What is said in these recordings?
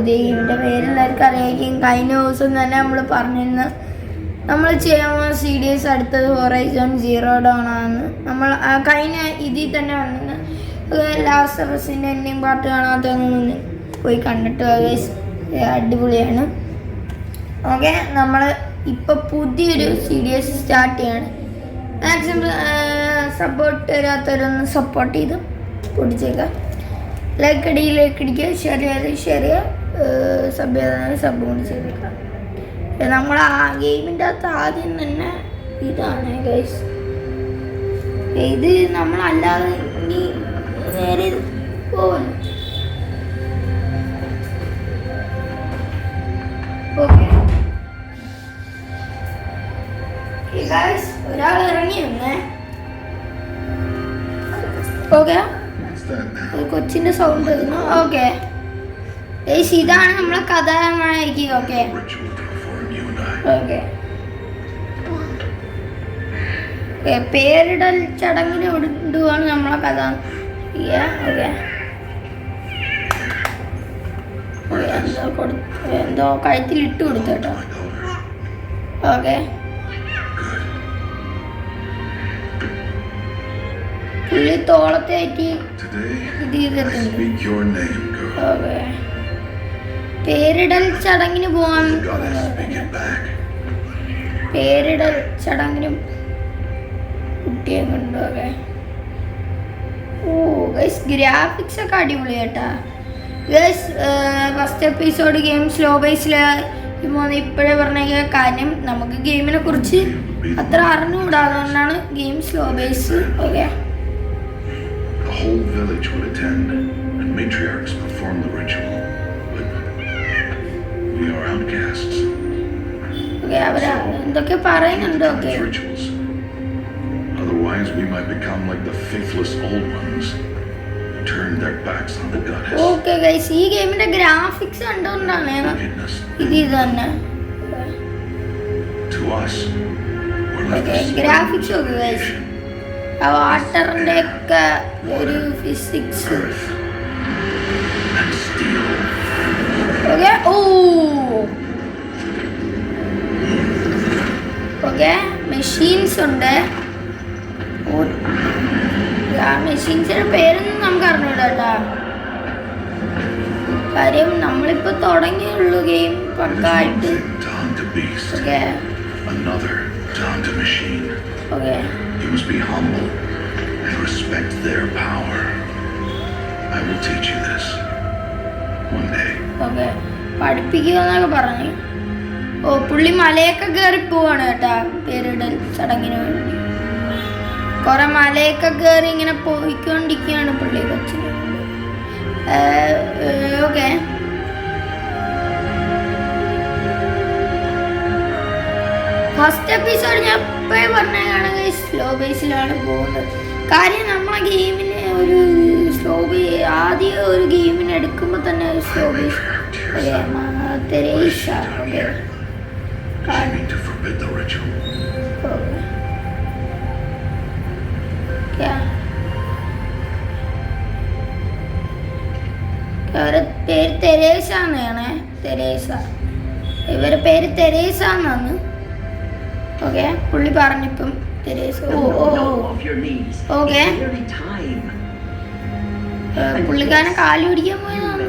പുതിയ ഗെയിമിൻ്റെ പേരെല്ലാവർക്കും അറിയായിരിക്കും. കഴിഞ്ഞ ദിവസം തന്നെ നമ്മൾ പറഞ്ഞിരുന്നു നമ്മൾ ചെയ്യാൻ സീരീസ് അടുത്തത് ഹൊറൈസൺ സീറോ ഡോൺ ആണ്. നമ്മൾ കഴിഞ്ഞ ഇതിൽ തന്നെ വന്നിരുന്നു. ലാസ്റ്റ് ഓഫ് അസിൻ്റെ എൻഡിങ് പാർട്ട് കാണാത്തതൊന്നും പോയി കണ്ടിട്ട് അടിപൊളിയാണ്. ഓക്കെ, നമ്മൾ ഇപ്പോൾ പുതിയൊരു സീരീസ് സ്റ്റാർട്ട് ചെയ്യാണ്. മാക്സിമം സപ്പോർട്ട് തരാത്തവരൊന്ന് സപ്പോർട്ട് ചെയ്ത് പൊടിച്ചേക്കാം. ലൈക്ക് അടിക്കുക, ഷെയർ ചെയ്യുക, സബ് കൂടി ചെയ്തേക്കാം. നമ്മൾ ആ ഗെയിമിൻ്റെ അകത്ത് ആദ്യം തന്നെ ഇതാണ് ഗൈസ്. ഇത് നമ്മളല്ലാതെ ഇനി നേരെ പോകുന്നു. ഓക്കെ ഗൈസ്, ഒരാൾ ഇറങ്ങി വന്നേ. ഓക്കെ, കൊച്ചിൻ്റെ സൗണ്ട് വരുന്നു. ഓക്കെ ഗൈസ്, ഇതാണ് നമ്മളെ കഥാനായകി. ഓക്കെ ഓക്കെ, പേരിടൽ ചടങ്ങിന് ഇടുവാണ് നമ്മളെ കഥ. ഓക്കെ, എന്തോ കഴുത്തിൽ ഇട്ട് കൊടുത്തു കേട്ടോ. ഓക്കെ, പുള്ളി തോളത്തേറ്റി ഇത് ചെയ്തിട്ടുണ്ട്. ഓക്കെ, പേരിടൽ ചടങ്ങിന് പോവാൻ, പേരിടൽ ചടങ്ങിന് കുട്ടിയെ കൊണ്ട്. ഓക്കെ, ഓ ഗൈസ്, ഗ്രാഫിക്സ് ഒക്കെ അടിപൊളി കേട്ടാ guys. First episode game slow ബേസിൽ ഇപ്പോഴേ പറഞ്ഞ കാര്യം നമുക്ക് ഗെയിമിനെ കുറിച്ച് അത്ര അറിഞ്ഞുകൂടാ, അതുകൊണ്ടാണ് game slow base. Okay, The whole village would attend and matriarchs perform the ritual, but we are outcasts. Okay, അവരാ എന്തൊക്കെ പറയുന്നുണ്ട്. Okay, rituals. Otherwise we might become like the faithless old ones who turned their backs on the goddess. Okay guys, ഈ ഗെയിമിന്റെ graphics കണ്ടുകൊണ്ടാണ് ഇത് തന്നെ. To us, we're like graphics ഒക്കെ guys, വാട്ടറിന്റെ ഒക്കെ ഒരു ഫിസിക്സ്. ഓക്കെ, ഓ ഓക്കെ, മെഷീൻസ് ഉണ്ട്. ആ മെഷീൻസിന്റെ പേരൊന്നും നമുക്ക് അറിഞ്ഞൂടാ കേട്ടാ. കാര്യം നമ്മളിപ്പോ തുടങ്ങിയുള്ളൂ ഗെയിം പക്കായിട്ട്. Okay okay, You must be humble and respect their power. I will teach you this one day. Okay, പഠിപ്പിക്കുക എന്നൊക്കെ പറഞ്ഞു. ഓ, പുള്ളി മലയൊക്കെ കയറി പോവാണ് കേട്ടാ പേരിടൽ ചടങ്ങിന് വേണ്ടി. കുറെ മലയൊക്കെ കയറി ഇങ്ങനെ പോയിക്കൊണ്ടിരിക്കുകയാണ് പുള്ളി കൊച്ചിന്. ഓക്കെ, ഫസ്റ്റ് എപ്പിസോഡ് ഞാൻ ഇപ്പോഴേ പറഞ്ഞതാണ് സ്ലോ ബേസിലാണ് പോകുന്നത്. കാര്യം നമ്മളെ ഗെയിമിന് ഒരു സ്ലോ ആദ്യം ഒരു ഗെയിമിന് എടുക്കുമ്പോൾ തന്നെ സ്ലോ ബേസ്. തെരേസ. ഓക്കെ, പേര് തെരേസ എന്നാണ്. തെരേസ, ഇവരുടെ പേര് തെരേസ എന്നാണ്. ഓക്കെ, പുള്ളി പറഞ്ഞിപ്പം തെരേസ. ഓക്കെ, പുള്ളിക്കാരനെ കാലി പിടിക്കാൻ പോയതാണ്.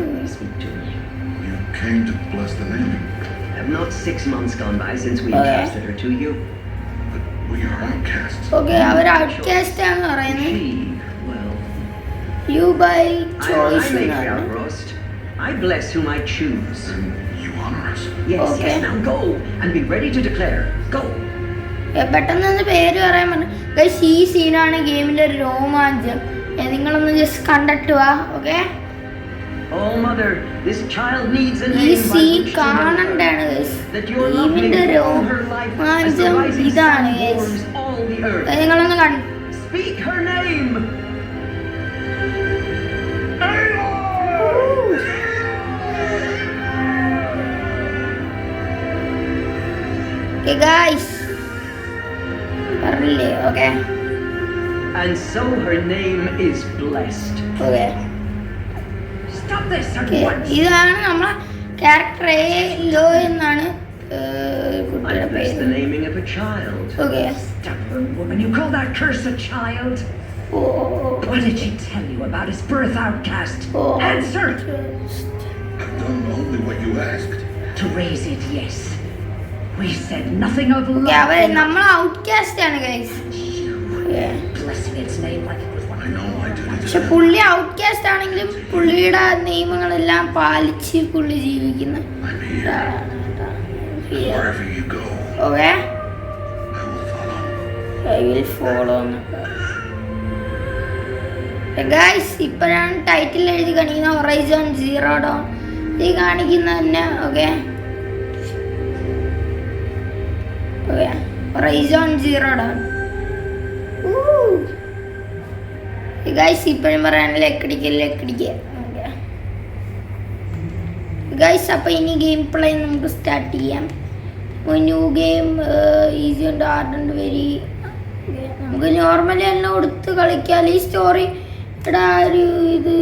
ഓക്കെ, അവർ ഔട്ട്കാസ്റ്റ് ആണെന്ന് പറയുന്നത്. You by choice. I bless whom I choose. You honor us. Yes, Okay. yes. Now go and be ready to declare. Go. പെട്ടെന്ന് പേര് പറയാൻ പറഞ്ഞു. ഗൈസ്, ഈ സീനാണ് ഗെയിമിന്റെ ഒരു രോമാഞ്ചം. നിങ്ങളൊന്ന് ജസ്റ്റ് കണ്ടിട്ട് വാ. Okay, Oh mother, this child needs a ഈ name by seen which to know കാണണ്ടാണ് guys. that your love may ഗെയിമിന്റെ warm her life as the Romancham rising ഇതാണ് sun guys. warms all the earth. നിങ്ങളൊന്ന് കണ്ടു. Speak her name. Okay guys, പറഞ്ഞില്ലേ? Okay. And so her name is blessed. Okay. Stop this at Okay. once. ഇതാണ് നമ്മളെ character law എന്നാണ് കുട്ടിയുടെ I missed the പേര്. naming of a child. Okay. Stubborn woman, you call that curse a child? Oh. What did she tell you about his birth, outcast? Oh. Answer! I've done only what you asked. To raise it, yes. We said nothing of അവൻ love. നമ്മൾ outcast ആണ് guys. Blessing its name like it was one I know I did it. പക്ഷെ പുള്ളി outcast ആണെങ്കിലും പുള്ളിയുടെ നിയമങ്ങളെല്ലാം പാലിച്ച് പുള്ളി ജീവിക്കുന്ന I'm here. Wherever you go, okay I will follow. I will follow guys. ഇപ്പോഴാണ് ടൈറ്റിൽ എഴുതി കാണിക്കുന്ന ഹൊറൈസൺ സീറോ ഡോൺ ഈ കാണിക്കുന്ന തന്നെ. Okay okay horizon zero Don guys. ഇപ്പോഴും പറയാൻ ലെക്കടിക്കുക. ഓക്കെ ഗൈസ്, അപ്പോൾ ഇനി ഗെയിം പ്ലേ നമുക്ക് സ്റ്റാർട്ട് ചെയ്യാം. ന്യൂ ഗെയിം ഈസി ഉണ്ട്, ഹാർഡ് ഉണ്ട്, വെരി. നമുക്ക് നോർമലി തന്നെ കൊടുത്ത് കളിക്കാം. ഈ സ്റ്റോറി ഇവിടെ ഒരു ഇത്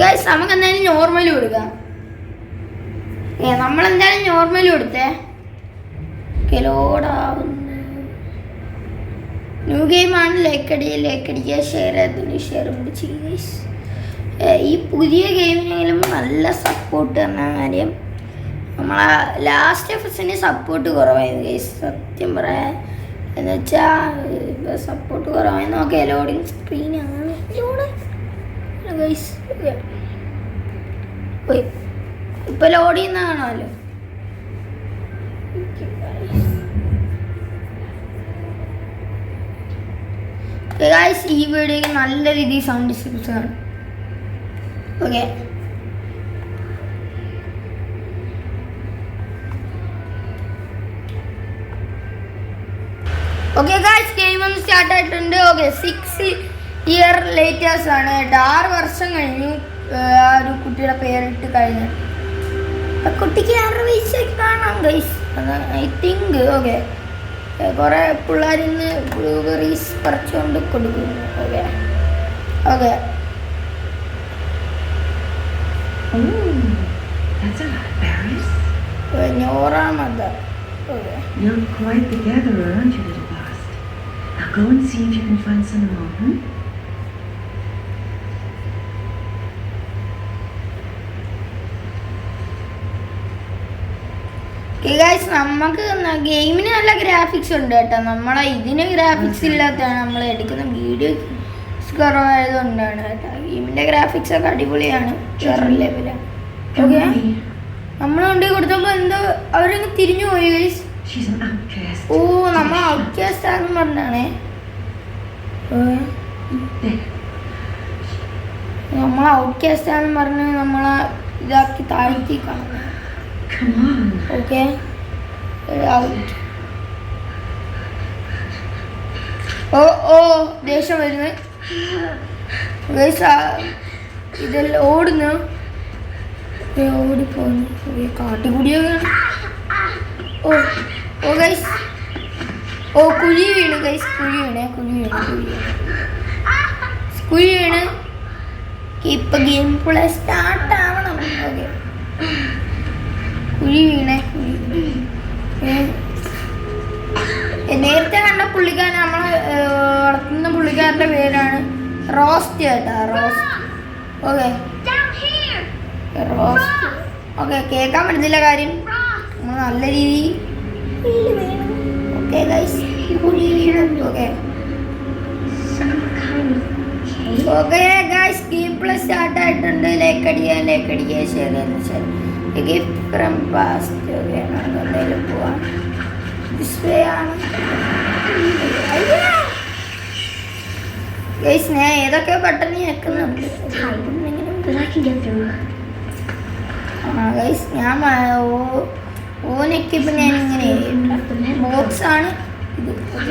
ഗൈസ് നമുക്ക് എന്തായാലും നോർമലി കൊടുക്കാം. നമ്മളെന്തായാലും നോർമലി കൊടുത്തേ. ലോഡാവുന്നു ന്യൂ ഗെയിമാണ്. ലേക്കടിക്കുക, ഷെയർ കൂടി ചെയ്യുക. ഈ പുതിയ ഗെയിമിനെങ്കിലും നല്ല സപ്പോർട്ട് തന്ന കാര്യം. നമ്മളെ ലാസ്റ്റ് എഫസിന് സപ്പോർട്ട് കുറവായിരുന്നു ഗൈസ്, സത്യം പറയാൻ. എന്ന് വെച്ചാൽ ഇപ്പോൾ സപ്പോർട്ട് കുറവായിരുന്നു. ഓക്കെ, ലോഡിങ് സ്ക്രീനാണ് ഗൈസ്. ഇപ്പോൾ ലോഡ് ചെയ്യുന്ന കാണാമല്ലോ. ഗൈസ്, ഈ വീഡിയോക്ക് നല്ല രീതിയിൽ സൗണ്ട് ഡിസ്റ്റർബൻസ് ആണ്. ഓക്കെ ഓക്കെ ഗൈസ്, ഗെയിം ഒന്ന് സ്റ്റാർട്ട് ആയിട്ടുണ്ട്. ഓക്കെ 6 ഇയർ ലേറ്റേഴ്സ് ആണ്. 6 വർഷം കഴിഞ്ഞു ആ ഒരു കുട്ടിയുടെ പേരിട്ട് കഴിഞ്ഞു. ആ കുട്ടിക്ക് 6 വയസ്സൊക്കെ കാണാം ഗൈസ്, ഐ തിങ്ക്. ഓക്കെ, കുറേ പിള്ളേരിൽ നിന്ന് ബ്ലൂബെറീസ് പറിച്ചുകൊണ്ട് കൊടുക്കുന്നു. Okay okay That's a lot of berries. ഞോറാമത്. Okay You're quite the gatherer, aren't you, little bastard? Now go and see if you can find some more, hmm? Guys, നമുക്ക് ഗെയിമിന് നല്ല graphics ഉണ്ട് കേട്ടോ. നമ്മളെ ഇതിന് ഗ്രാഫിക്സ് ഇല്ലാത്തതാണ്, നമ്മൾ എടുക്കുന്ന വീഡിയോ കുറവായതുകൊണ്ടാണ് കേട്ടോ. ഗെയിമിൻ്റെ ഗ്രാഫിക്സ് ഒക്കെ അടിപൊളിയാണ്, വേറെ ലെവലാണ്. ഓക്കെ, നമ്മൾ കൊണ്ടു കൊടുത്തപ്പോൾ എന്തോ അവരങ്ങ് തിരിഞ്ഞു പോയി ഗൈസ്. She's an outcast. ഓ, നമ്മൾ ഔട്ട്കാസ്റ്റ് ആണെന്ന് പറഞ്ഞാണേ. നമ്മൾ ഔട്ട്കാസ്റ്റ് ആണെന്ന് പറഞ്ഞ് നമ്മളെ ഇതാക്കി താഴ്ത്തി കാണുന്നത്. Come on. Okay out. ഓ ദേഷ്യം വരുന്നത് ഗൈസ്. ഇതെല്ലാം ഓടുന്നു, ഓടിപ്പോന്നു. കാട്ടിക്കുടിയൊക്കെ. ഓ ഗൈസ്, കുഴി വീണ് ഗൈസ്, കുഴി വീണ്. ഇപ്പൊ ഗെയിം പ്ലേ സ്റ്റാർട്ട് ആവണം. ഓക്കെ, കുഴി വീണേ. നേരത്തെ കണ്ട പുള്ളിക്കാരൻ, നമ്മളെ വളർത്തുന്ന പുള്ളിക്കാരൻ്റെ പേരാണ് റോസ്റ്റ് കേട്ടോ, റോസ്റ്റ്. Okay roast. ഓക്കെ, കേൾക്കാൻ പറ്റുന്നില്ല കാര്യം. നമ്മൾ നല്ല രീതിയിൽ ഓക്കെ ഗൈസ്, കുഴി വീഴും. Okay okay guys, game play start ആയിട്ടുണ്ട്. ലേക്കടിക്കുക, ശരി. Gift from past. ഓക്കെ, നമുക്ക് എന്തായാലും പോവാം. ഡിസ്പ്ലേ ആണ് ഗൈസ്. ഞാൻ ഏതൊക്കെ ബട്ടൺ ഞെക്കുന്നുണ്ട്. ഗൈസ്, ഞാൻ ഓനൊക്കെ ഞാനിങ്ങനെ ബോക്സ് ആണ്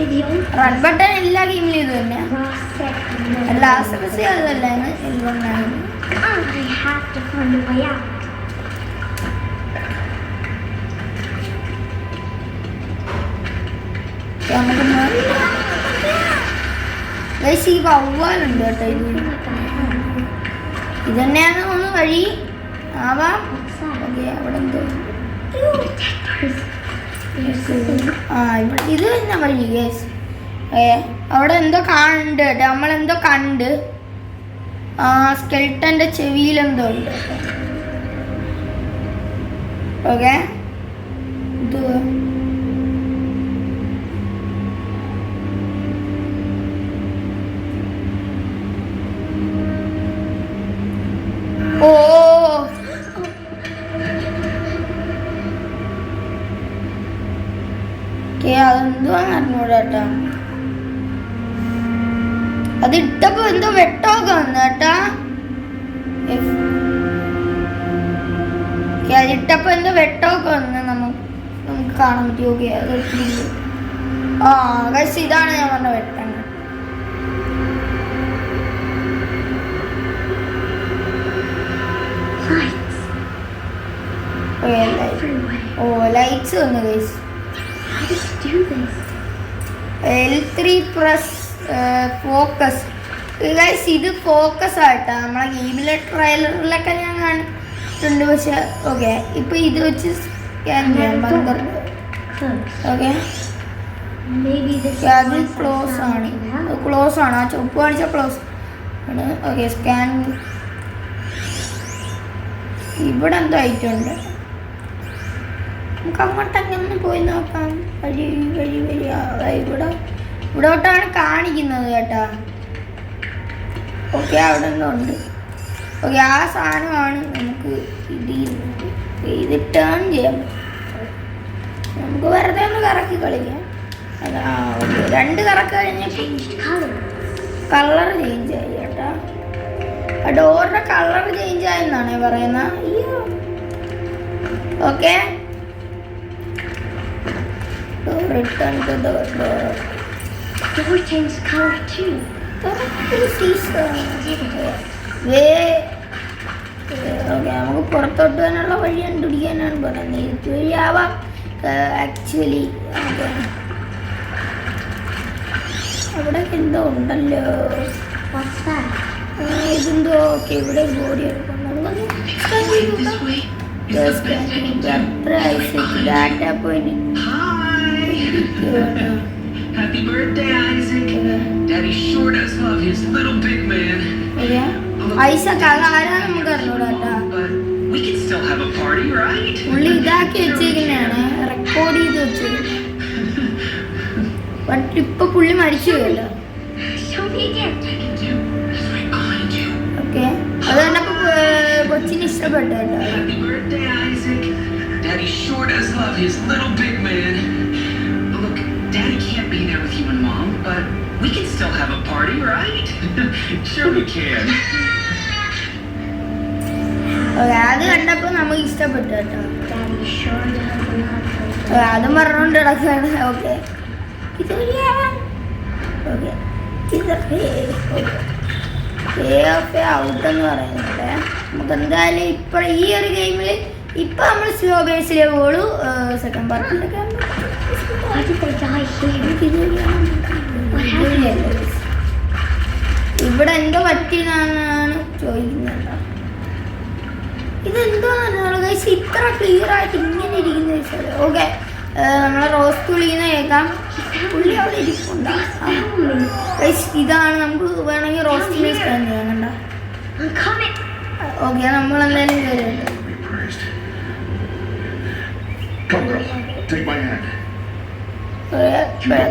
ഇത്. റൺ ബട്ടൺ എല്ലാ ഗെയിമിലും ഇത് തന്നെ. ലാസ്റ്റ് ബസ് അതല്ലായിരുന്നു, എന്തുകൊണ്ടാണ്. നമുക്ക് ഗൈസ് ഈ വവ്വാലുണ്ട് കേട്ടോ ഇത് തന്നെയാണ് ഒന്ന് വഴി ആവാം. ഓക്കെ അവിടെ എന്തോ ഇവിടെ ഇത് തന്നെ വഴി ഗൈസ്. അവിടെ എന്തോ കാണുന്നുണ്ട് കേട്ടോ, നമ്മളെന്തോ കണ്ട്. സ്കെൽട്ടന്റെ ചെവിയിലെന്തോ ഉണ്ട്. ഓക്കെ ഇത് ഓ അതെന്തുവാന്ന് അറിഞ്ഞൂടാ. അത് ഇട്ടപ്പോ എന്തോ വെട്ടമൊക്കെ വന്നു കേട്ടാ. അതിട്ടപ്പോ എന്തോ വെട്ടമൊക്കെ വന്ന് നമുക്ക് കാണാൻ പറ്റി. ഓക്കെ അത് ഗൈസ് ഇതാണ് ഞാൻ പറഞ്ഞ വെട്ടം. ലൈറ്റ്സ് വന്നു guys. L3 press focus guys. ഇത് ഫോക്കസ് ആയിട്ടാ നമ്മളെ ഗെയിമിലെ ട്രെയിലറിലൊക്കെ ഞാൻ കണ്ടിട്ടുണ്ട്. പക്ഷെ ഓക്കെ ഇപ്പൊ ഇത് വെച്ച് സ്കാൻ ചെയ്യാൻ പന്ത്രണ്ട്. ഓക്കെ അത് ക്ലോസ് ആണ്, ക്ലോസ് ആണ്. ആ ചുവപ്പ് കാണിച്ച ക്ലോസ് ആണ്. Okay scan. ഇവിടെ എന്തോ ആയിട്ടുണ്ട്. നമുക്ക് അങ്ങോട്ടങ്ങനെ പോയി നോക്കാം. വഴി വഴി വഴി ഇവിടോട്ടാണ് കാണിക്കുന്നത് കേട്ടാ. ഓക്കെ അവിടെ എന്തോ ഉണ്ട്. ഓക്കെ ആ സാധനമാണ് നമുക്ക് ഇത് ടേൺ ചെയ്യാൻ പറ്റും. നമുക്ക് വെറുതെ ഒന്ന് കറക്കി കളിക്കാം. ഓക്കെ 2 കറക്ക് കഴിഞ്ഞപ്പോൾ കളർ ചേഞ്ച് ആയി കേട്ടാ. ആ ഡോറിന്റെ കളർ ചേഞ്ച് ആയെന്നാണ് പറയുന്നത്. അയ്യോ okay return to the door. Door changed color too. നമുക്ക് പുറത്തോട്ട് തന്നെയുള്ള വഴി കണ്ടുപിടിക്കാനാണ് പറയുന്നത്. ഇത് വഴിയാവാം ആക്ച്വലി. അവിടെ എന്തോ ഉണ്ടല്ലോ. ഇതെന്തോ ഓക്കെ ഇവിടെ body data point. Happy birthday, Isaac. Daddy sure does love his little big man. Isaac അതാരാ നമുക്ക് അറിഞ്ഞൂടാ. But we can still have a party, right? പുള്ളി ഇതാക്കി വെച്ചിരിക്കുന്നതാണ്, റെക്കോർഡ് ചെയ്ത് വെച്ചിരിക്കുന്നത്. ബട്ട് ഇപ്പൊ പുള്ളി മരിച്ചു പോയല്ലോ. ഓക്കെ അത് കണ്ടപ്പോ കൊച്ചിന് ഇഷ്ടപ്പെട്ടു കേട്ടോ. Happy birthday, Isaac. Daddy sure does love his little big man. Look, Daddy can't be there with you and Mom, but we can still have a party, right? Sure we can. അത് കണ്ടപ്പോ നമുക്ക് ഇഷ്ടപ്പെട്ടു കേട്ടോ. അതും പറഞ്ഞോണ്ട് കിടക്കാണ്. Okay ഇത് okay ഔട്ടെന്ന് പറയുന്നത് നമുക്ക് എന്തായാലും ഇപ്പൊ ഈ ഒരു ഗെയിമിൽ ഇപ്പൊ നമ്മൾ സ്ലോ ബേസിലേ പോളൂ. സെക്കൻഡ് പാർട്ടിലൊക്കെ ഇവിടെ എന്തോ പറ്റിയെന്നാണ് ചോദിക്കുന്നത്. ഇതെന്തോ ഗൈസ് ഇത്ര ക്ലിയർ ആയിട്ട് ഇങ്ങനെ ഇരിക്കുന്ന വെച്ചാൽ. ഓക്കെ നമ്മളെ റോസ്റ്റ് വിളിക്കുന്ന കേൾക്കാം. പുള്ളി അവിടെ ഇരിപ്പുണ്ടോ? ഗൈസ് ഇതാണ് നമുക്ക് വേണമെങ്കിൽ റോസ്റ്റിനെ സ്കാൻ ചെയ്യാൻ കണ്ട. ഓക്കെ നമ്മൾ എന്തായാലും കയറിയുണ്ട്.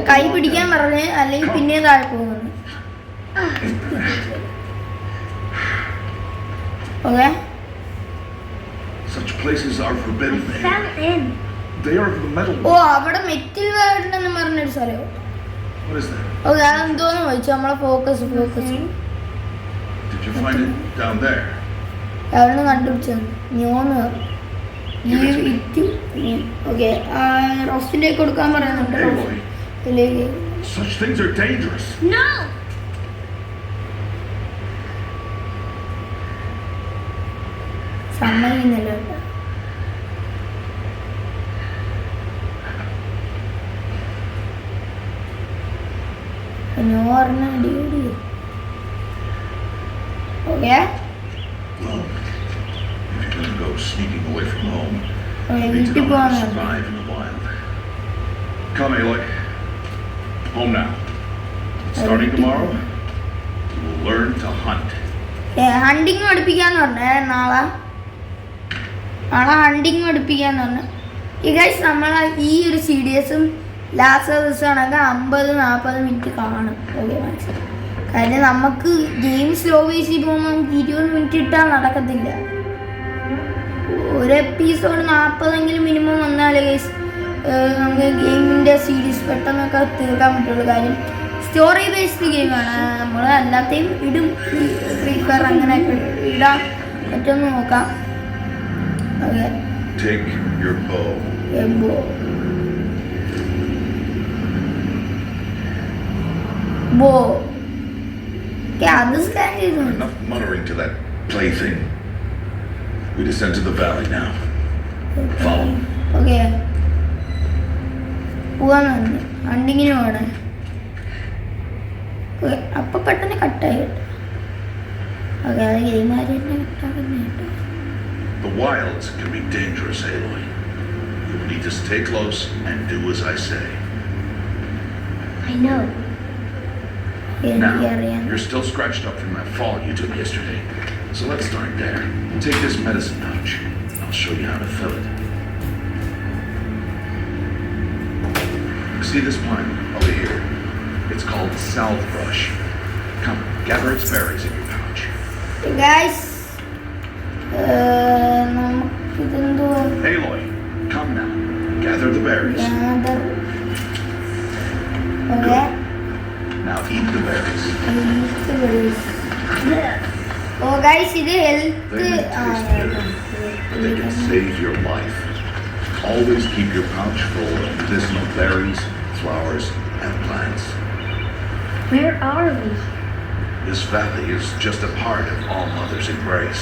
കൈ പിടിക്കാൻ പറഞ്ഞ് അല്ലെങ്കിൽ പിന്നെ താഴെ പോകുന്നു. Okay Such places are forbidden. They are of the metal. ഓ അവിടെ മെറ്റൽ വേൾഡ് എന്ന് പറഞ്ഞൊരു സ്ഥലം. What is that? ഓക്കെ അതെന്തോന്ന് ചോദിച്ചു നമ്മളെ focus. Did you find it down there? അവിടെ കണ്ടുപിടിച്ചത് ന്യൂന്ന് ഓക്കെ റോസ്റ്റിന്റെ കൊടുക്കാൻ പറയുന്നുണ്ട്. Aloy, such things are dangerous. No! സമ്മതിക്കുന്നില്ല. നോ പറഞ്ഞ അടിപൊളി Okay? Well, if you're gonna go sneaking away from home, Okay, you need to വീട്ടിൽ know how to പോകാൻ survive in the wild. Come, Aloy. Home now. Starting tomorrow, you will learn to hunt. Hunting പഠിപ്പിക്കാന്ന് പറഞ്ഞേ നാളെ hunting പഠിപ്പിക്കാന്ന് പറഞ്ഞു. ഈ guys നമ്മളെ ഈ ഒരു സീരീസും ലാസ്റ്റ് ദിവസമാണെങ്കിൽ 50-40 മിനിറ്റ് കാണും. ഓക്കെ മനസ്സിലായി. കാര്യം നമുക്ക് ഗെയിം സ്ലോ ബേസിൽ പോകുമ്പോൾ നമുക്ക് 20 മിനിറ്റ് ഇട്ടാൽ നടക്കത്തില്ല. ഒരു എപ്പിസോഡ് 40 മിനിമം വന്നാലേ ഗൈസ് നമുക്ക് ഗെയിമിൻ്റെ സീരീസ് പെട്ടെന്നൊക്കെ തീർക്കാൻ പറ്റുള്ളൂ. കാര്യം സ്റ്റോറി ബേസ്ഡ് ഗെയിമാണ്. നമ്മൾ എല്ലാത്തെയും ഇടും. ഫ്രീ ഫയർ അങ്ങനെയൊക്കെ ഇടാൻ പറ്റുമെന്ന് നോക്കാം. Okay Take your bow. ബോ അത് സ്കാൻ ചെയ്തു. Enough muttering to that plaything. We descend to the valley now. Follow. Okay പോവാന്ന് ഹണ്ടിങ്ങിന് പോകണേ. അപ്പൊ പെട്ടെന്ന് കട്ടായി കേട്ടോ. ഓക്കെ അത് ഗെയിമാര് തന്നെ കട്ടാകുന്ന കേട്ടോ. The wilds can be dangerous, Aloy. You will need to stay close and do as I say. I know. Now, എനിക്കറിയാം. you're still scratched up from that fall you took yesterday. So let's start there. Take this medicine pouch. I'll show you how to fill it. See this plant over here? It's called salvebrush. Come, gather its berries in your pouch. Guys നമുക്കിതെന്തോ Aloy, come now. Gather the berries. Okay Now eat the berries. ഓ guys ഇത് health They may taste bitter, but they can save your life. Always keep your pouch full of medicinal berries, flowers, and plants. Where are we? This valley is just a part of All Mother's embrace.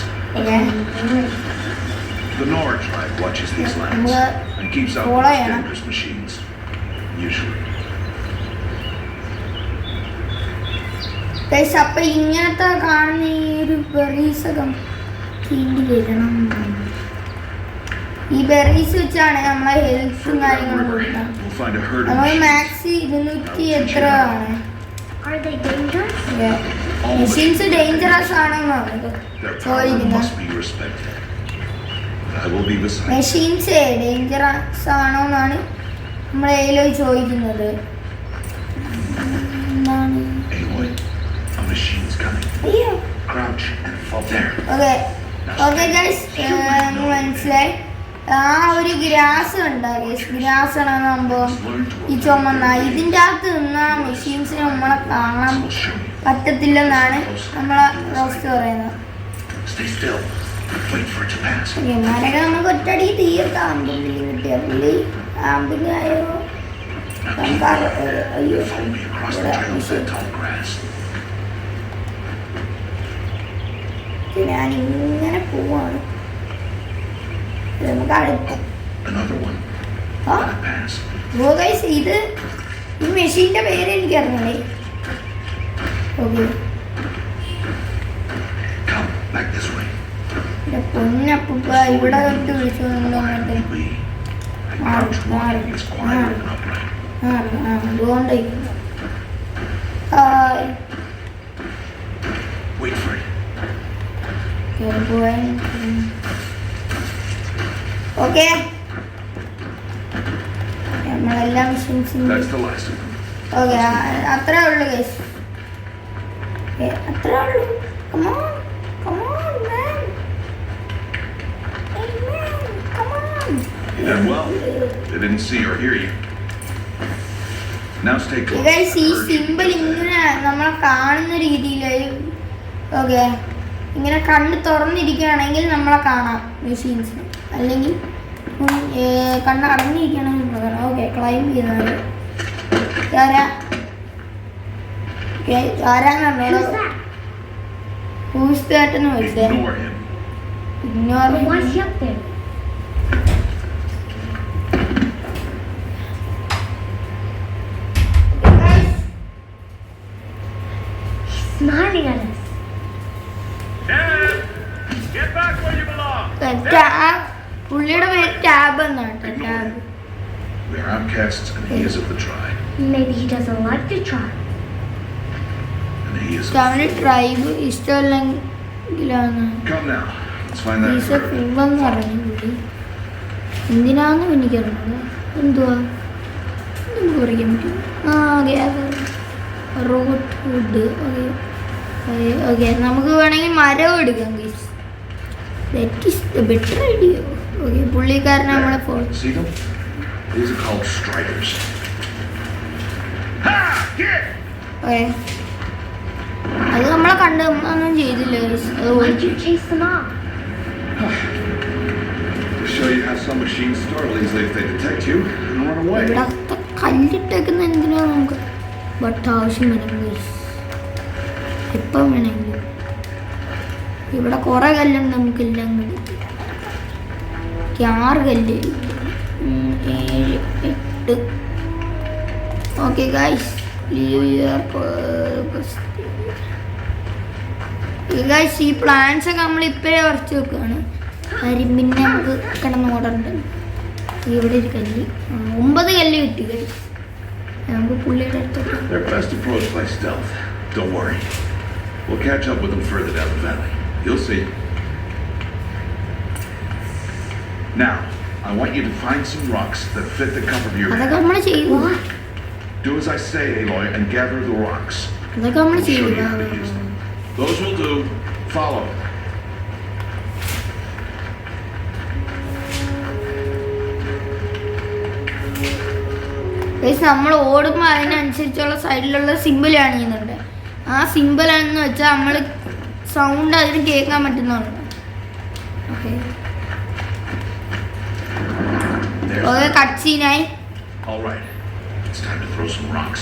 The Nora tribe watches these lands and keeps out the most dangerous machines. Usually. Guys അപ്പൊ ഇങ്ങനത്തെ കാണുന്ന ഈ ഒരു ബെറീസൊക്കെ കീണ്ടി വരണം. ഈ berries വെച്ചാണ് നമ്മളെ ഹെൽത്തും കാര്യങ്ങളും കൊടുക്കുന്നത്. We'll find a herd of നമ്മൾ machines. മാക്സ് 200 എത്ര ആണ്. Are they dangerous? Machines dangerous ആണെന്നാണ് Their power ചോദിക്കുന്നത്. must be respected. I will be beside you. Machines dangerous ആണോ എന്നാണ് നമ്മൾ ഏലോ ചോദിക്കുന്നത്. എന്താണ് Aloy, a machine's coming. അയ്യോ Crouch and fall there. Okay guys മനസ്സിലായി. ആ ഒരു ഗ്രാസ് ഉണ്ടോ ഗൈസ്? ഗ്രാസ് ആണ് സംഭവം. ഈ ചുമന്ന ഇതിൻ്റെ അകത്ത് നിന്നാ മെഷീൻസിന് നമ്മളെ കാണാൻ We'll show you. പറ്റത്തില്ലെന്നാണ് നമ്മളെ റോസ്റ്റ് പറയുന്നത്. Stay still. Wait for it to pass. ഇമാരൊക്കെ നമുക്ക് ഒറ്റടി തീർക്കാം. ആമ്പിന് കിട്ടിയ പുള്ളി ആമ്പിന് ആയോ Now keep അയ്യോ follow me across the trail of that tall grass. ഞാനിങ്ങനെ പോവാണ്. നമുക്ക് അടുത്ത Another one. Huh? Let it pass. ഓ ഗൈസ് ഇത് ഈ മെഷീൻ്റെ പേര് എനിക്കറിഞ്ഞേ. Okay Come, back this way. എൻ്റെ പൊന്നപ്പൂപ്പ ഇവിടെ തൊട്ട് വിളിച്ചു അങ്ങോട്ട് We. And crouch walking is quieter than upright. അതുകൊണ്ട് Wait for it. ഓക്കെ നമ്മളെല്ലാം മെഷീൻസും That's the last of them. Okay അത്രേ ഉള്ളു ഗൈസ്. അത്രേ ഉള്ളു. Come on come on man. You did well. They didn't see or hear you. Now stay close. Guys ഈ simple ഇങ്ങനെ നമ്മൾ കാണുന്ന രീതിയിൽ ഓക്കെ ഇങ്ങനെ കണ്ണ് തുറന്നിരിക്കുകയാണെങ്കിൽ നമ്മളെ കാണാം മെഷീൻസിന്. അല്ലെങ്കിൽ കണ്ണ് അടഞ്ഞിരിക്കുകയാണെങ്കിൽ നമ്മളെ കാണാം. ഓക്കെ ക്ലൈംബ് ചെയ്യുന്നത് ആരാന്നുണ്ടോ ഹൂസ്താട്ടെന്ന് ചോദിച്ചേ. Ignore him. Ignore But why's he up there? He's smiling at us. പുള്ളിയുടെ പേര് ടാബ് എന്നാണ് കേട്ടോ. Ignore tab. him. We are outcasts and he is of the tribe. Maybe he doesn't like the tribe. And he is of അവന് tribe ഇഷ്ടമല്ലെങ്കിലാണ് Come now. Let's find that ഈസ bird. ഫിംബെന്ന് പറഞ്ഞു പുള്ളി. എന്തിനാന്ന് എനിക്കറിഞ്ഞത്. എന്തുവാ നമുക്ക് പറയാൻ പറ്റും. Rote would. ഓക്കെ നമുക്ക് വേണമെങ്കിൽ മരം എടുക്കാം guys. That is the better idea. Okay പുള്ളിക്കാരനെ നമ്മളെ follow. See them? These are called striders. Ha! Get! Okay അത് നമ്മളെ കണ്ട് നമ്മളൊന്നും ചെയ്തില്ല ഗൈസ്. അത് Why did you chase them off? To show you how some machines startle easily if they detect you and run away. ഇവിടത്തെ കല്ലിട്ടേക്കുന്ന എന്തിനാ നമുക്ക് but ആവശ്യം വരും ഗൈസ്. എപ്പം വേണമെങ്കിലും ഇവിടെ കുറെ കല്ലുണ്ട്. നമുക്കെല്ലാം കൂടി 6 കല്ല് 7 8. ഓക്കെ ഗൈസ് ഗൈസ് ഈ പ്ലാൻസ് ഒക്കെ നമ്മൾ ഇപ്പോഴേ ഉറച്ച് വെക്കുകയാണ്. കാര്യം പിന്നെ നമുക്ക് കിടന്ന് ഓടണ്ട. ഇവിടെ ഒരു കല്ല് 9 കല്ല് കിട്ടി ഗൈസ്. നമുക്ക് പുള്ളിയുടെ അടുത്തൊക്കെ They're best approached by stealth. Don't worry. We'll catch up with them further down the valley. You'll see. Now, I want you to find some rocks that fit the cup of your അതൊക്കെ head. നമ്മൾ ചെയ്തു. Do as I say, Aloy, and gather the rocks. അതൊക്കെ നമ്മൾ I'll show ചെയ്തു. you how to use them. Those will do. Follow. നമ്മൾ ഓടുമ്പോൾ അതിനനുസരിച്ചുള്ള സൈഡിലുള്ള സിമ്പിൾ കാണിക്കുന്നുണ്ട്. ആ സിമ്പിളാണെന്ന് വെച്ചാൽ നമ്മൾ സൗണ്ട് അതിന് കേൾക്കാൻ പറ്റുന്നുണ്ട്. Okay There's okay cut Sinai. All right. It's time to throw some rocks.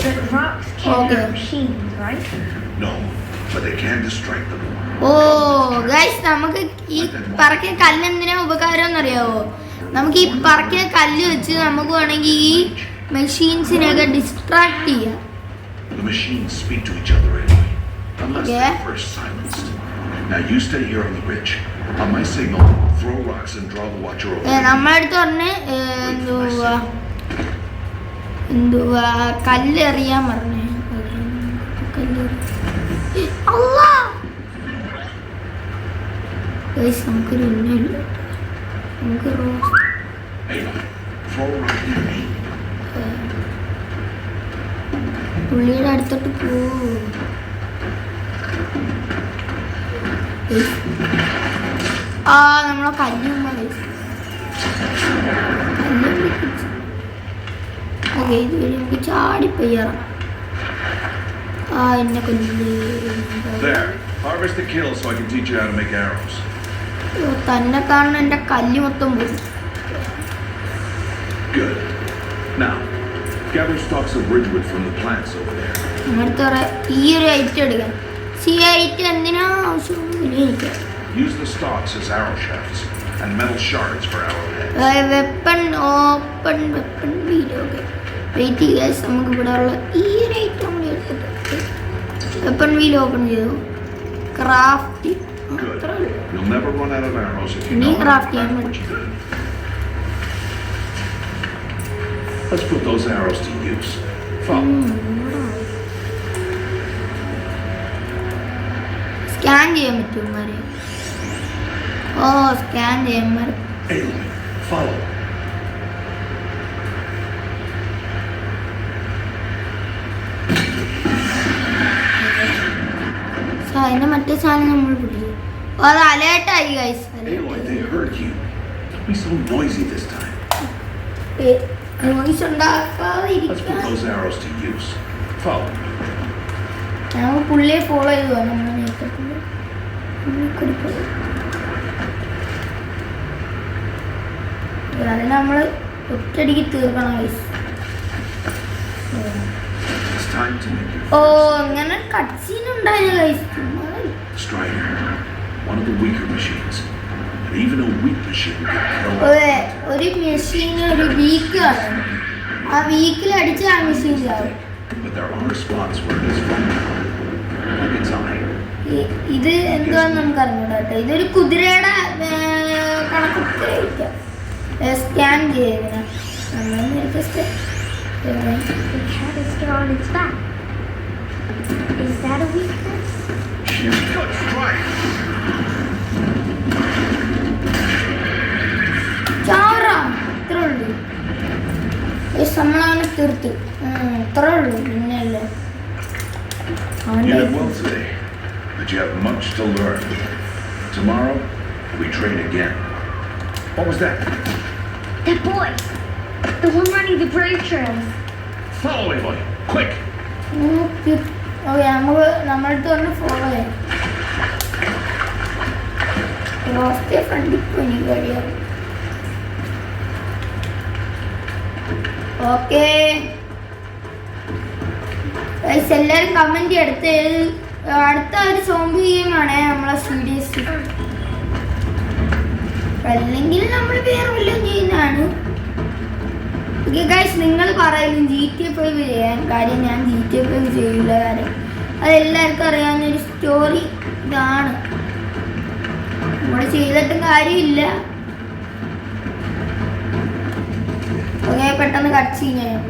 The rocks can't Okay. hurt machines, right? No, but they can distract them. Oh guys നമുക്ക് ഈ പറക്കിയ കല്ല് എന്തിനാ ഉപകാരം എന്നറിയാവോ? നമുക്ക് ഈ പറക്കിയ കല്ല് വെച്ച് നമുക്ക് വേണമെങ്കിൽ ഈ മെഷീൻസിനെയൊക്കെ ഡിസ്ട്രാക്ട് ചെയ്യാം. The machines speak to each other anyway, unless Okay. they're first silenced. Now you stay here on the ridge. On my signal, throw rocks and draw the watcher over. നമ്മളടുത്ത് പറഞ്ഞ് എന്തുവാ കല്ലെറിയാൻ പറഞ്ഞേ. നമുക്കൊരു ഇന്നില്ല. നമുക്ക് Hey, throw a rock near me. പുള്ളിയുടെ അടുത്തോട്ട് പോവൂ. നമ്മളെ കല്ലുമ്മ ഓക്കെ ഇതുവഴി നമുക്ക് ചാടിപ്പോയാറാം. എന്നെ കൊല്ല്. There. Harvest the kill so I can teach you how to make arrows. തന്നെ കാണുന്ന എൻ്റെ കല്ല് മൊത്തം പോയി. Good. Now, gather stalks of ridgewood from the plants over there. അടുത്ത പറയാം ഈ ഒരു ഐറ്റം എടുക്കാൻ. ഐറ്റം എന്തിനാ ആവശ്യമൊന്നുമില്ല എനിക്ക്. Use the stalks as arrow shafts and metal shards for arrowheads. Weapon open weapon video. Okay wait ചെയ്യുക. നമുക്ക് ഇവിടെ ഉള്ള ഈ ഒരു ഐറ്റം കൂടി എടുത്തിട്ട് വെപ്പൺ വീൽ ഓപ്പൺ ചെയ്തു. Craft Good. You'll never run out of arrows if you Me know how to craft craft them. what you do. Let's put those arrows to use. Follow. Scan ചെയ്യാൻ പറ്റും മാരെ. Scan ചെയ്യാൻ മാരെ. Aloy, follow. അതിന്റെ മറ്റേ സാധനം നമ്മൾ പിടിച്ചു. അത് അലേർട്ടായി guys. Aloy, they heard you. Don't be so noisy this time. Noise Let's put ഉണ്ടാക്കാതിരിക്കാൻ those arrows to use. Follow. ഞങ്ങൾ പുള്ളിയെ ഫോളോ ചെയ്തു. നമ്മൾ നേരത്തെ അതിനെ നമ്മൾ ഒറ്റയടിക്ക് തീർക്കണം guys. It's time to make your അങ്ങനെ കട്ട് സീൻ ഉണ്ടായിരുന്നു guys. Strider, one of the weaker machines. And even a weak machine can kill. ഒരു മെഷീൻ ഒരു വീക്കാണ്. ആ വീക്കിൽ അടിച്ച് ആ മെഷീൻ ചാവും. But there are spots where it is vulnerable. Like its eye. ഇത് എന്തുവാന്ന് നമുക്ക് അറിഞ്ഞൂടാ കേട്ടോ. ഇതൊരു കുതിരയുടെ കണക്ക് സ്കാൻ ചെയ്തതിന് just The cat is still on its back. Is that a weakness? She's good strike. ചാറാം ഇത്രേ ഉള്ളൂ. നമ്മളവനെ തീർത്തു. ഇത്രേ ഉള്ളൂ. പിന്നെയല്ലേ You did well today, but you have much to learn. Tomorrow, we train again. What was that? That boy! The one running the brave trails. Follow me, boy. Quick! Okay നമ്മളടുത്ത് വന്ന് follow ചെയ്യാം. ഫ്രണ്ടിൽ പോയി കഴിയാം. Okay എല്ലാവരും comment അടുത്ത ഒരു zombie ഗെയിമാണ് നമ്മളെ സീരീസ്. അല്ലെങ്കിൽ നമ്മൾ വേറെ വല്ലതും ചെയ്യുന്നതാണ്. ഓക്കെ ഗൈസ്, നിങ്ങൾ പറയുന്നു GTA 5 ചെയ്യാൻ. കാര്യം ഞാൻ GTA 5 ചെയ്യില്ല. കാര്യം അതെല്ലാവർക്കും അറിയാവുന്നൊരു സ്റ്റോറി ഇതാണ്. നമ്മൾ ചെയ്തിട്ടും കാര്യമില്ല. ഓക്കെ പെട്ടെന്ന് കട്ട് ചെയ്യാൻ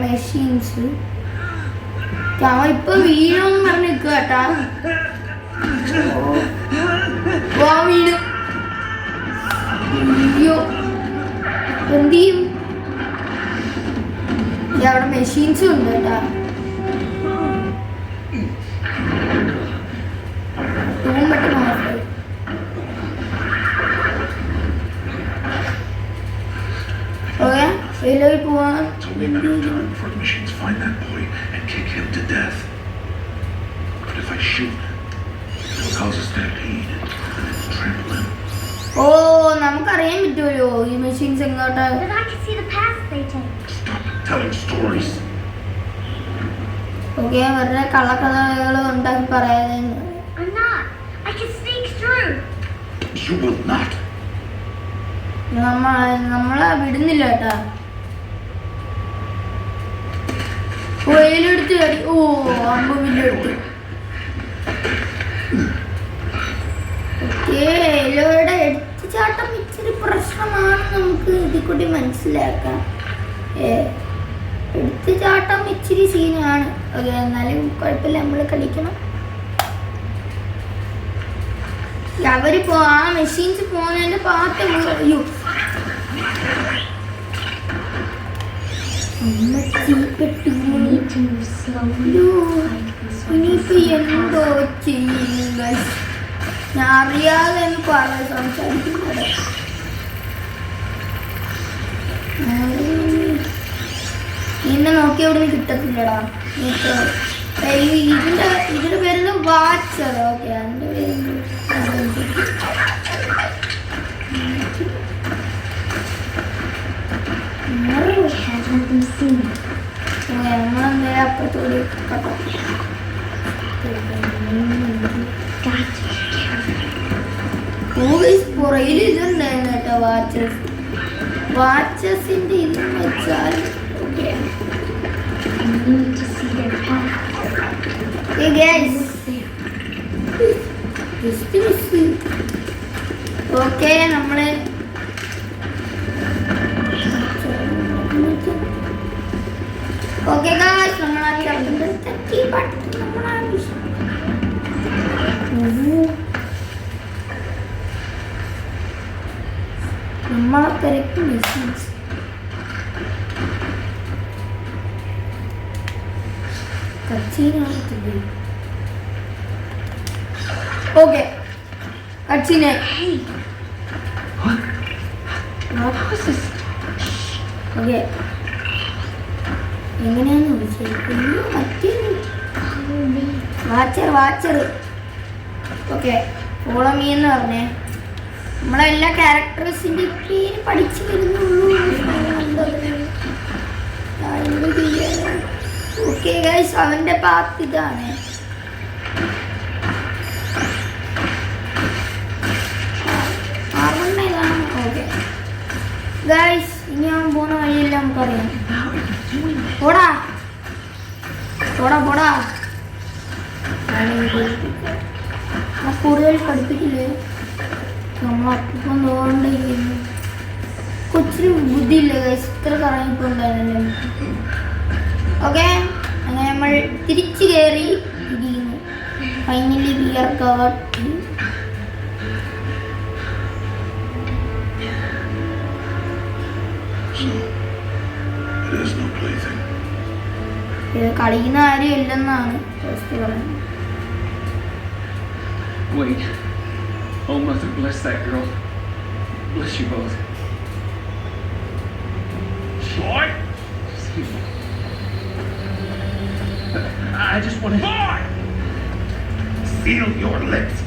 മെഷീൻസ് ഇപ്പൊ വീണോന്ന് പറഞ്ഞ് നിൽക്കുക കേട്ടാ. വീണു. അയ്യോ എന്ത് ചെയ്യും? അവിടെ മെഷീൻസും ഉണ്ട് കേട്ടാ. പെട്ടെന്ന് ഓഫായി. ഓക്കെ ഇതിലേക്ക് പോവാൻ. It's only a matter of time before the machines find that boy and kick him to death. But if I shoot, it will cause a stampede and trample him. ഓ നമുക്കറിയാൻ പറ്റുമല്ലോ ഈ മെഷീൻസ് എങ്ങോട്ടാ. But I can see the path they take. Stop telling stories. Okay വെറുതെ കള്ളക്കഥകൾ ഉണ്ടാക്കി പറയാതെ. I'm not. I can sneak through. You will not. നമ്മളെ വിടുന്നില്ല കേട്ടാ. വെയിലെടുത്ത് കടി. ഓ അമ്പ വില്ലെടുത്ത്. ഓക്കെ എല്ലോയുടെ എടുത്തുചാട്ടം ഇച്ചിരി പ്രശ്നമാണ്. നമുക്ക് ഇതിൽ കൂടി മനസ്സിലാക്കാം. എടുത്തുചാട്ടം ഇച്ചിരി സീനാണ്. ഓക്കെ എന്നാലും കുഴപ്പമില്ല, നമ്മൾ കളിക്കണം. അവര് ആ മെഷീൻസ് പോകുന്നതിന്റെ പാട്ട് അയ്യോ Need to move slowly. ഇനിയിപ്പോ എന്തോ ചെയ്യുക. ഞാൻ അറിയാതെ എന്ന് പറഞ്ഞ് സംസാരിക്കുന്നത്. നിന്നെ നോക്കി അവിടെ നിന്ന് കിട്ടത്തില്ലടാ. ഇതിന്റെ പേര് വാച്ചർ. ഓക്കെ അതിന്റെ പേര് Can't let them see me. നമ്മളെന്താ അപ്പുറത്തോട് കേട്ടോ. Got to be careful. പുറയിൽ ഇതുണ്ടായിരുന്നു കേട്ടോ. വാച്ചസിന്റെ ഇതെന്ന് വെച്ചാൽ okay I need to see their path. Okay നമ്മള് ഓക്കെ ഗായ്സ് നമ്മളാ തെറ്റി പറ്റി നമ്മളെ കറക്റ്റ് മെഷീൻസ്. ഓക്കെ കച്ചിനെ ഓക്കെ എങ്ങനെയാന്ന് മറ്റേ വാച്ചർ ഓക്കെ ഫോളോ മീ എന്ന് പറഞ്ഞേ. നമ്മളെല്ലാ ക്യാരക്ടേഴ്സിന്റെ പേര് പഠിച്ചു വരുന്നുള്ളൂ. ഓക്കെ ഗൈസ് അവന്റെ പാത്ത് ഇതാണ്. ഇതാണ് ഓക്കെ ഗൈസ്. ഇനി അവൻ പോകുന്ന വഴിയെല്ലാം നമുക്കറിയാം. പോടാ പോടാ പോടാ. കൂടുതൽ പഠിപ്പിക്കില്ലേ? നമ്മളപ്പം തോണ്ടിരിക്കുന്നു. കൊച്ചിന് ബുദ്ധിയില്ല ഇത്ര കറങ്ങിപ്പോണ്ടായിരുന്നല്ലോ. ഓക്കെ, അങ്ങനെ നമ്മൾ തിരിച്ചു കയറി ഇരിക്കുന്നു. Finally we R got. So, it is no plaything. ഇത് കളിക്കുന്ന ആരും ഇല്ലെന്നാണ് ഫസ്റ്റ് പറയുന്നത്. Wait. Oh, Mother, bless that girl. Bless you both. Boy! I just want to... Boy! Seal your lips.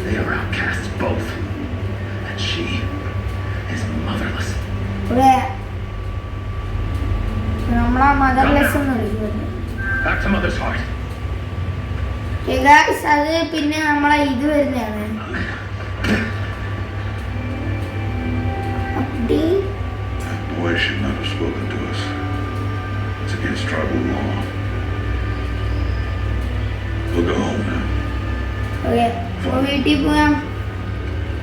They are outcasts both. And she is motherless. ഇവിടെ നമ്മളാ മദർലെസ് എന്ന് വിളിക്കുന്നത്. Back to mother's heart. അത് പിന്നെ നമ്മളെ ഇത് വരുന്നതാണ്. That boy should not have spoken to us. It's against tribal law. We'll go home now. Okay, വീട്ടിൽ പോകാം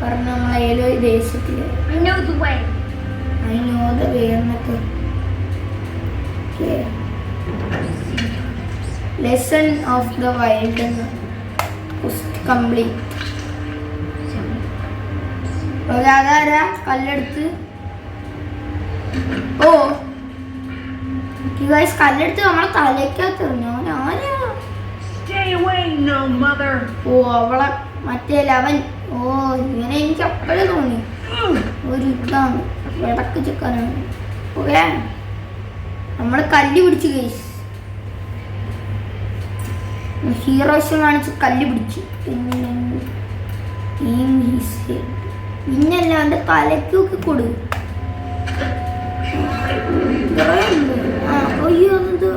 പറഞ്ഞ നമ്മളെ ഏലോ ദേശത്തില് I know the way. അതിനോദ വേർന്നൊക്കെ. Lesson of the wild complete. അതാരാ കല്ലെടുത്ത്? ഓ ഗൈസ്, കല്ലെടുത്ത് നമ്മളെ തലയ്ക്കകത്ത് എറിഞ്ഞു. ആരാ? Stay away, no mother. ഓ അവളെ മറ്റേ ലവൻ. ഓ ഇങ്ങനെ എനിക്ക് അപ്പോഴേ തോന്നി ഒരു ഇതാണ് ഇടക്ക് ചെക്കാനാണ്. ഓക്കെ, നമ്മൾ കല്ല് പിടിച്ചു ഗൈസ്. ഹീറോയിസം കാണിച്ച് കല്ല് പിടിച്ചു. പിന്നല്ല അവൻ്റെ തലക്കൊക്കെ കൊടു. അയ്യോ അതെന്ത്?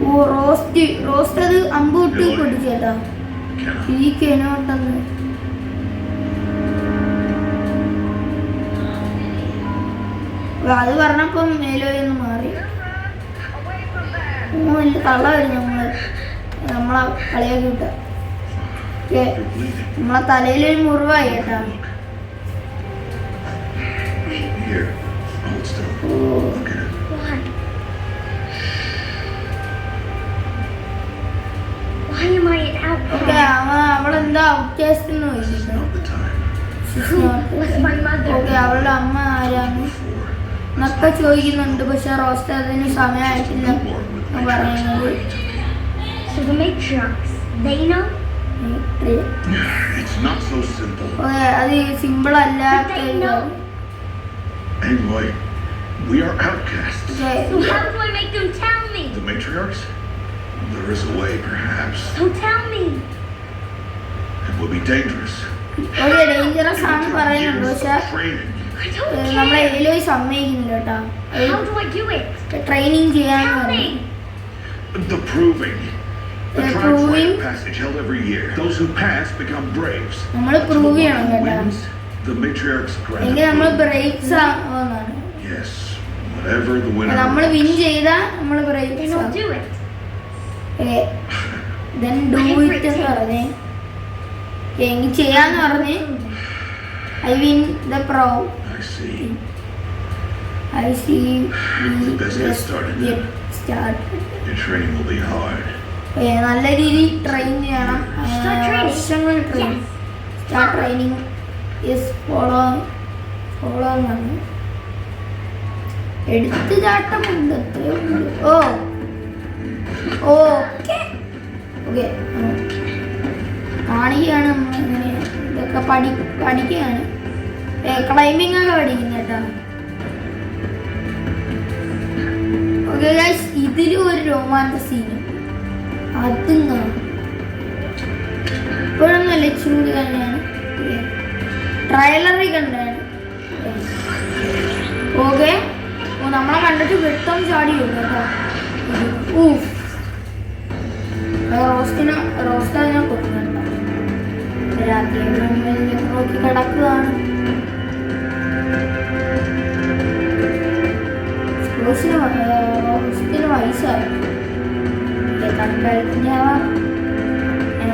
ഓ റോസ്റ്റ് അത് അമ്പൂട്ടി പൊടിച്ചേട്ടാ. ഈ കെനോട്ടെന്ന് അത് പറഞ്ഞപ്പം മേലോയൊന്ന് മാറി. ഇല്ല തള്ള വരും നമ്മളെ കളിയാക്കി വിട്ട. നമ്മളെ തലയിലൊരു മുറിവായി കേട്ടാ. Here, hold still. Look at it. Why am I an okay, outcast? അവളെന്താ ഔട്ട്കാസ്റ്റ് എന്ന് This is not the time. Who was my mother? Okay, അവളുടെ അമ്മ ആരാണ് എന്നൊക്കെ ചോദിക്കുന്നുണ്ട്. പക്ഷെ റോസ്റ്റ് അതിന് സമയമായിട്ടില്ല എന്ന് പറയുന്നത്. So the matriarchs, they know? It's not so simple. Okay, അത് സിമ്പിൾ അല്ല. Anyway, we are outcasts. So how do I make them tell me? The matriarchs? There is a way, perhaps. So tell me. It will be dangerous. Okay, dangerous ആണ് പറയുന്നുണ്ട്. പക്ഷെ Training. I don't നമ്മളെ care. ഏലോയി സമ്മതിക്കുന്നില്ല കേട്ടാ. How do I do it? Training ചെയ്യാന്ന് Tell പറയും. me. The proving. The The tribe's proving? rite of passage held every year. Those who pass become braves. നമ്മൾ Until the prove one ചെയ്യണം who കേട്ടാ. wins, the matriarchs grant എങ്കിൽ നമ്മൾ approval. Breaks ആവുന്നതാണ്. Yes, whatever the winner നമ്മൾ win ചെയ്താൽ നമ്മൾ Then breaks I'll do it. then do it എന്ന് പറഞ്ഞേ. എങ്കിൽ ചെയ്യാന്ന് പറഞ്ഞ് I win the pro. I see. I see we Best get started then. get started. Your training will be hard. നല്ല രീതിയിൽ ട്രെയിൻ ചെയ്യണം. Start training? വർഷങ്ങൾ train. Yes. Start training is follow എന്നാണ്. എടുത്തു ചാട്ടമുണ്ട്, എത്രയോ ഉണ്ട്. ഓക്കെ ഓക്കെ കാണിക്കുകയാണ് നമ്മൾ ഇങ്ങനെ ഇതൊക്കെ പഠിക്കുകയാണ്. ക്ലൈമ്പിംഗ് ഒക്കെ പഠിക്കുന്ന കേട്ടോ. ഓക്കെ ഗൈസ്, ഇതിലും ഒരു രോമാഞ്ച സീനും അതും കാണും. ഇപ്പോഴൊന്നുമല്ല, ചൂട് തന്നെയാണ്. ട്രailer കണ്ടാണ്. ഓക്കെ, നമ്മളെ കണ്ടിട്ട് വെട്ടം ചാടി വരും കേട്ടോ. റോസ്റ്റ് അതിനെ കൊടുക്കുന്നുണ്ടോ? രാത്രി നോക്കി കിടക്കുകയാണ്. റോസ്റ്റിന് വയസ്സായി കണ്ടായിരുന്നു.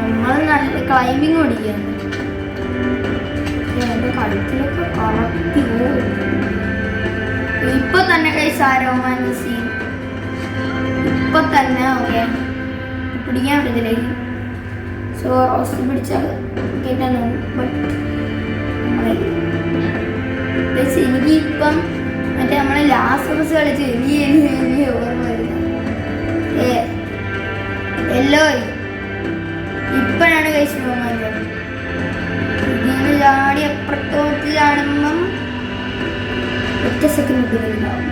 അമ്മ നമ്മൾ നല്ല ക്ലൈമ്പിങ് ഓടിക്കുകയാണ്. എൻ്റെ കഴുത്തിലൊക്കെ കറക്റ്റ് ഇപ്പൊ തന്നെ റൊമാൻസ് സീൻ ഇപ്പൊ തന്നെ. ഓക്കെ, പിടിക്കാൻ പറ്റത്തിലേക്ക്. സോ റോസ്റ്റ് പിടിച്ചാൽ കേട്ടാണ്. ബട്ട് എനിക്ക് ഇപ്പം മറ്റേ നമ്മളെ ലാസ്റ്റ് ബസ് കളിച്ച് എനിക്ക് ഓർമ്മ വരുന്നത് എല്ലോ ഇപ്പോഴാണ് കഴിച്ചു പോകുന്നത്. ഇതിന് ചാടി അപ്പുറത്തോട്ട് ചാടുമ്പം ഒറ്റ സെക്കൻഡ് കിട്ടുന്നുണ്ടാവും.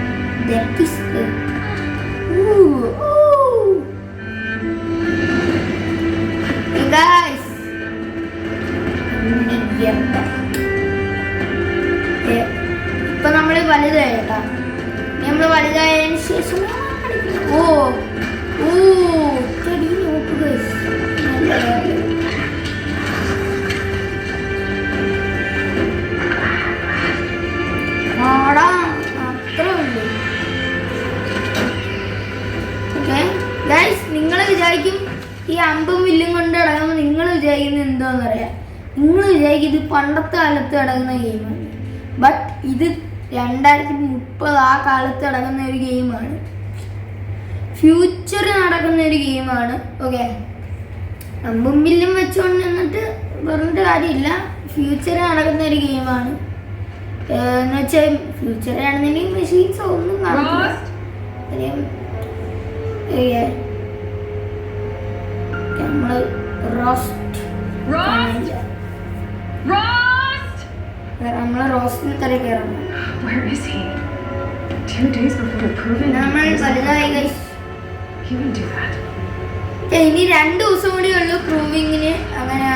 ഇപ്പൊ നമ്മള് വലുതായി കേട്ടാ. നമ്മള് വലുതായതിനു ശേഷം ചെടി നോക്കുക. അത്രേ ഉള്ളൂ. ഓക്കെ ഗൈസ്, നിങ്ങൾ വിചാരിക്കും ഈ അമ്പും വില്ലും കൊണ്ട് കിടക്കുമ്പോൾ നിങ്ങൾ വിചാരിക്കുന്നത് എന്തോന്ന് പറയാം. നിങ്ങൾ വിചാരിക്കും ഇത് പണ്ടത്തെ കാലത്ത് കിടക്കുന്ന ഗെയിമാണ്. ബട്ട് ഇത് 2030 ആ കാലത്ത് നടക്കുന്ന ഒരു ഗെയിമാണ്. ഫ്യൂച്ചറിൽ നടക്കുന്ന ഒരു ഗെയിമാണ്. ഓക്കെ, അമ്പും വില്ലും വെച്ചുകൊണ്ട് നിന്നിട്ട് പറഞ്ഞിട്ട് കാര്യമില്ല. ഫ്യൂച്ചറിൽ നടക്കുന്ന ഒരു ഗെയിമാണ്. എന്ന് വെച്ചാൽ ഫ്യൂച്ചറിലാണെന്നുണ്ടെങ്കിൽ മെഷീൻസ് ഒന്നും കാണില്ല. നമ്മള് നമ്മളെ റോസ്റ്റിന് തല കയറണം. നമ്മൾ വലുതായി ഇനി 2 ദിവസം കൂടി ഉള്ളു പ്രൂവിങ്ങിന്. അങ്ങനെ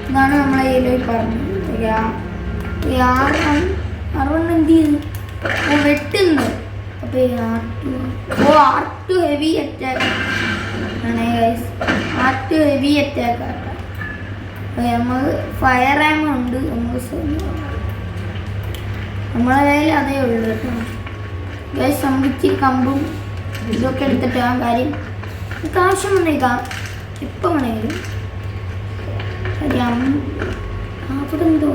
എന്നാണ് നമ്മളെ കയ്യിൽ പറഞ്ഞത്. അറുപണ്ണം എന്ത് ചെയ്യുന്നു വെട്ടുന്നു. അപ്പൊ R2 ഹെവി അറ്റാക്ക് ആണ് ഗൈസ്. R2 ഹെവി അറ്റാക്ക് ആണ്. നമുക്ക് ഫയർ ആമോ ഉണ്ട്. നമ്മളെ കയ്യിൽ അതേ ഉള്ളൂ കേട്ടോ ഗൈസ്. നമുക്ക് ഇച്ചിരി കമ്പും ഇതൊക്കെ എടുത്തിട്ട് ആ കാര്യം നമുക്ക് ആവശ്യം വന്നേക്കാം. ഇപ്പം വേണമെങ്കിലും അവിടെ എന്തോ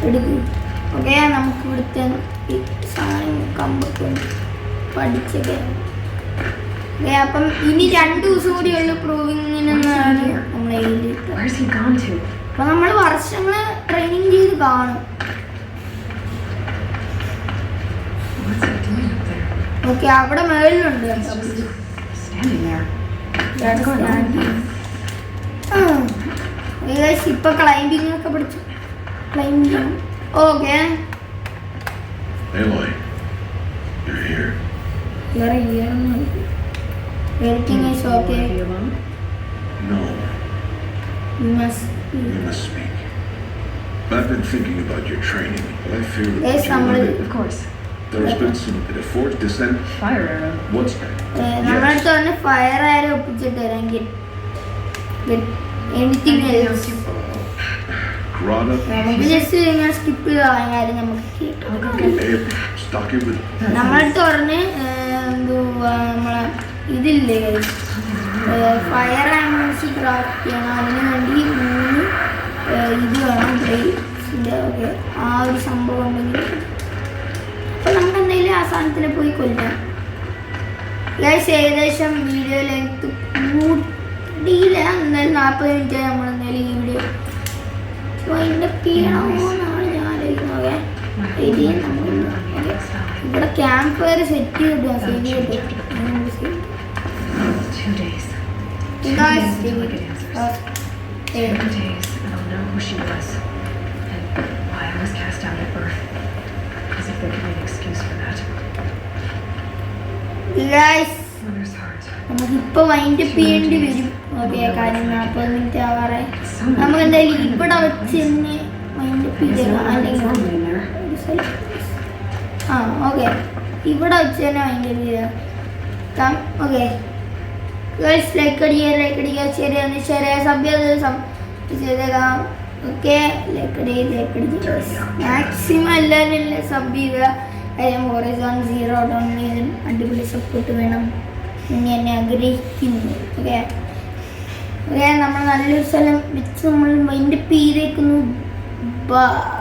എടുക്കും. ഓക്കെ, നമുക്ക് ഇവിടുത്തെ ഈ സാധനം കമ്പൊക്കെ പഠിച്ചൊക്കെ. ഓക്കെ, അപ്പം ഇനി 2 ദിവസം കൂടി ഉള്ളു പ്രൂവിങ്ങിനെന്നാണ് നമ്മളെ എഴുതിയിട്ട്. അപ്പൊ നമ്മൾ വർഷങ്ങള് ട്രെയിനിങ് ചെയ്ത് കാണും. ഓക്കെ, അവിടെ മേളിലുണ്ട് ഇപ്പൊ ക്ലൈംബിംഗ് ഒക്കെ പഠിച്ചു. Climbing okay. Aloy, you're here. You're here. Everything is okay. No, You must speak. I've been thinking about your training, but I fear that Yes, what you somebody- wanted- Of course. There's been some forced descent. Fire arrow. What's that? നമ്മുടെ അടുത്ത് പറഞ്ഞ fire ആരെ ഒപ്പിച്ചിട്ട് തരാമെങ്കിൽ anything Grana. നമുക്ക് just ഇങ്ങനെ skip ചെയ്ത് കളയാൻ കാര്യം നമുക്ക് Stock it with. നമ്മളടുത്ത് പറഞ്ഞ് എന്തുവാ നമ്മളെ ഇതില്ലേ ഫയർ ആംബുലൻസ് ക്രാഫ്റ്റ് ചെയ്യണം. അതിന് വേണ്ടി 3 ഇത് വേണം. ബ്രേസിൻ്റെ ഒക്കെ ആ ഒരു സംഭവം ഉണ്ടെങ്കിൽ അപ്പോൾ നമുക്ക് എന്തെങ്കിലും ആ സാധനത്തിൽ പോയി കൊല്ലാം. ഏകദേശം വീഡിയോ ലെങ്ത് കൂടിയില്ല. എന്നാലും 40 മിനിറ്റ് നമ്മൾ എന്തായാലും ഈ വീഡിയോ ചെയ്യണമെന്നാണ് ഞാൻ ആലോചിക്കുന്നത്. ഇവിടെ ക്യാമ്പ് ഫയർ സെറ്റ് ചെയ്തിട്ട് 2 days. Guys, 2 days, and I'll know who she was and why I was cast out at birth. As if there could be an excuse for that. Mother's heart. നമുക്കിപ്പോൾ wind up ചെയ്യേണ്ടി വരും. Okay, കാര്യം 40 minute ആവാറായി. നമുക്ക് എന്തായാലും ഇവിടെ വെച്ച് തന്നെ wind up ചെയ്തേക്കാം. അല്ലെങ്കിൽ ഓക്കെ, ഇവിടെ വെച്ച് തന്നെ വൈൻഡ് അപ്പ് ചെയ്തേക്കാം. ഓക്കെ ഗൈസ്, ലൈക്ക് അടിക്കുക ചെറിയ സഭ്യത ചെയ്തേക്കാം. ഓക്കെ, ലൈക്ക് അടിക്കുക മാക്സിമം എല്ലാവരും സബ് ചെയ്യുക. കാര്യം ഹൊറൈസൺ സീറോ ഡൗൺ അടിപൊളി സപ്പോർട്ട് വേണം എന്ന് എന്നെ ആഗ്രഹിക്കുന്നു. ഓക്കെ, നമ്മൾ നല്ലൊരു സ്ഥലം വെച്ച് നമ്മൾ മൈൻഡ് ചെയ്തേക്കുന്നു. ബൈ.